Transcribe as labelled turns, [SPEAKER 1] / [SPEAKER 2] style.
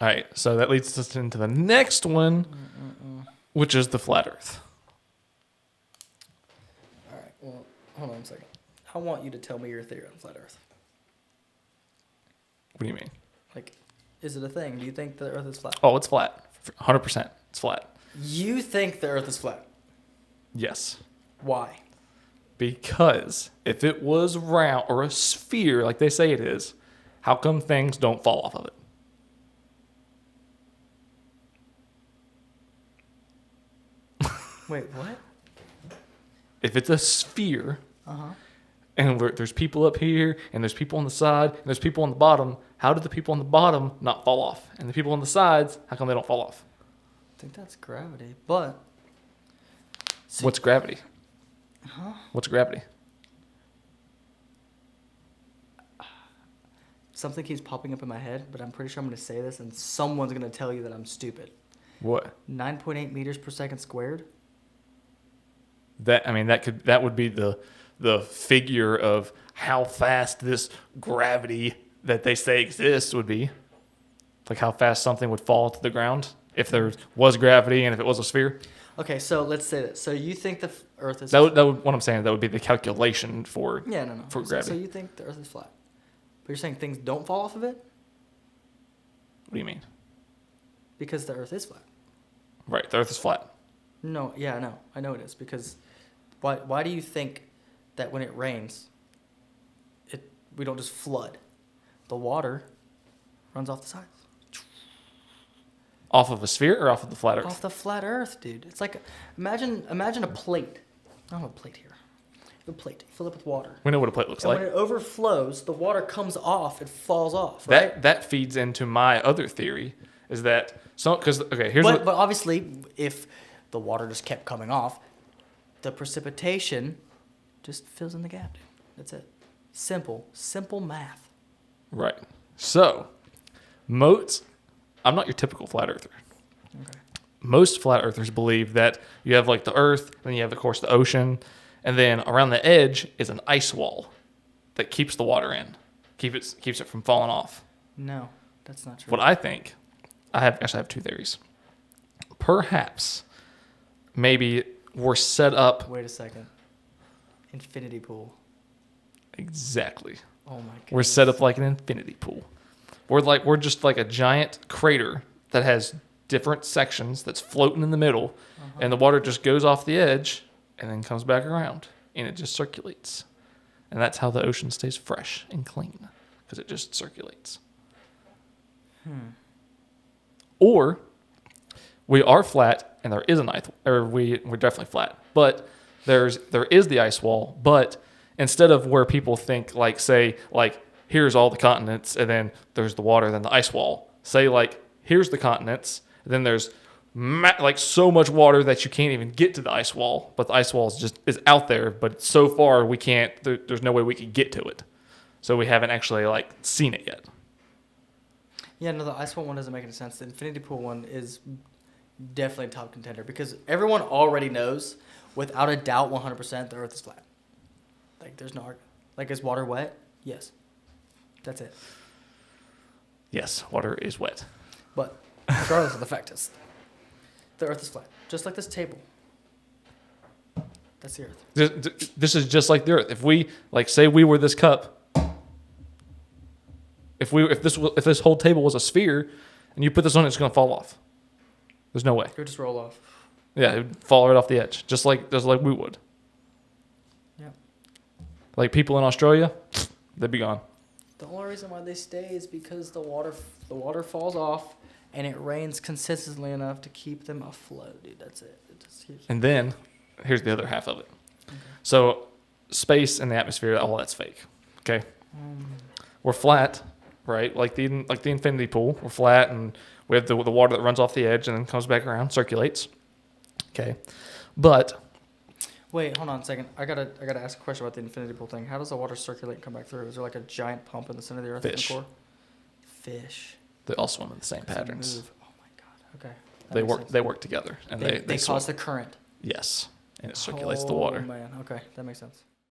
[SPEAKER 1] All right, so that leads us into the next one, which is the flat Earth.
[SPEAKER 2] All right, well, hold on a second. I want you to tell me your theory on flat Earth.
[SPEAKER 1] What do you mean?
[SPEAKER 2] Like, is it a thing? Do you think the Earth is flat?
[SPEAKER 1] Oh, it's flat. 100%. It's flat.
[SPEAKER 2] You think the Earth is flat.
[SPEAKER 1] Yes.
[SPEAKER 2] Why?
[SPEAKER 1] Because if it was round or a sphere, like they say it is, how come things don't fall off of it?
[SPEAKER 2] Wait, what?
[SPEAKER 1] If it's a sphere, and there's people up here, and there's people on the side, and there's people on the bottom, how do the people on the bottom not fall off? And the people on the sides, how come they don't fall off?
[SPEAKER 2] I think that's gravity, but... See,
[SPEAKER 1] What's gravity? What's gravity?
[SPEAKER 2] something keeps popping up in my head, but I'm pretty sure I'm going to say this, and someone's going to tell you that I'm stupid.
[SPEAKER 1] What?
[SPEAKER 2] 9.8 meters per second squared?
[SPEAKER 1] That would be the figure of how fast this gravity that they say exists would be. Like how fast something would fall to the ground if there was gravity and if it was a sphere.
[SPEAKER 2] Okay, so let's say that. So you think the Earth is...
[SPEAKER 1] That would what I'm saying, that would be the calculation for for gravity.
[SPEAKER 2] So you think the Earth is flat. But you're saying things don't fall off of it?
[SPEAKER 1] What do you mean?
[SPEAKER 2] Because the Earth is flat.
[SPEAKER 1] Right, the Earth is flat.
[SPEAKER 2] No, yeah, no. I know it is. Because why do you think that when it rains, we don't just flood? The water runs off the sides.
[SPEAKER 1] Off of a sphere or off of the flat Earth?
[SPEAKER 2] Off the flat Earth, dude. It's like, imagine a plate. I have a plate here. A plate. Fill it with water.
[SPEAKER 1] We know what a plate looks like.
[SPEAKER 2] When it overflows, the water comes off. It falls off, right?
[SPEAKER 1] That feeds into my other theory, is that
[SPEAKER 2] But obviously, if the water just kept coming off, the precipitation just fills in the gap, dude. That's it. Simple math.
[SPEAKER 1] Right. So, I'm not your typical flat earther.
[SPEAKER 2] Okay.
[SPEAKER 1] Most flat earthers believe that you have like the Earth, then you have, of course, the ocean, and then around the edge is an ice wall that keeps the water in, keeps it from falling off.
[SPEAKER 2] No, that's not true.
[SPEAKER 1] What I think, I have two theories. Perhaps, maybe we're set up.
[SPEAKER 2] Wait a second. Infinity pool.
[SPEAKER 1] Exactly.
[SPEAKER 2] Oh my god.
[SPEAKER 1] We're set up like an infinity pool. We're just like a giant crater that has different sections that's floating in the middle, and the water just goes off the edge and then comes back around, and it just circulates. And that's how the ocean stays fresh and clean, because it just circulates. Or we are flat, and there is an ice, or we're definitely flat, but there is the ice wall, but instead of where people think, like, say, like, here's all the continents, and then there's the water, then the ice wall. Say, like, here's the continents, and then there's like so much water that you can't even get to the ice wall, but the ice wall is out there, but so far we can't. There's no way we could get to it, so we haven't actually like seen it yet.
[SPEAKER 2] Yeah, no, the ice wall one doesn't make any sense. The infinity pool one is definitely a top contender because everyone already knows, without a doubt, 100%, the Earth is flat. Like, there's no argument. Like, is water wet? Yes. That's it.
[SPEAKER 1] Yes, water is wet.
[SPEAKER 2] But regardless of the fact is, the Earth is flat, just like this table. That's the Earth.
[SPEAKER 1] This is just like the Earth. If we say we were this cup, if this whole table was a sphere, and you put this on, it's going to fall off. There's no way.
[SPEAKER 2] It would just roll off.
[SPEAKER 1] Yeah, it would fall right off the edge, just like we would.
[SPEAKER 2] Yeah.
[SPEAKER 1] Like people in Australia, they'd be gone.
[SPEAKER 2] The only reason why they stay is because the water falls off, and it rains consistently enough to keep them afloat, dude. That's it.
[SPEAKER 1] And then, here's the other half of it. Okay. So, space and the atmosphere, all that's fake. Okay, we're flat, right? Like the infinity pool, we're flat, and we have the water that runs off the edge and then comes back around, circulates. Okay, but
[SPEAKER 2] wait, hold on a second. I gotta ask a question about the infinity pool thing. How does the water circulate and come back through? Is there like a giant pump in the center of the Earth?
[SPEAKER 1] Fish.
[SPEAKER 2] In the core? Fish.
[SPEAKER 1] They all swim in the same patterns.
[SPEAKER 2] Move. Oh my god. Okay.
[SPEAKER 1] They work together, and they
[SPEAKER 2] cause the current.
[SPEAKER 1] Yes, and it circulates the water.
[SPEAKER 2] Oh man. Okay, that makes sense.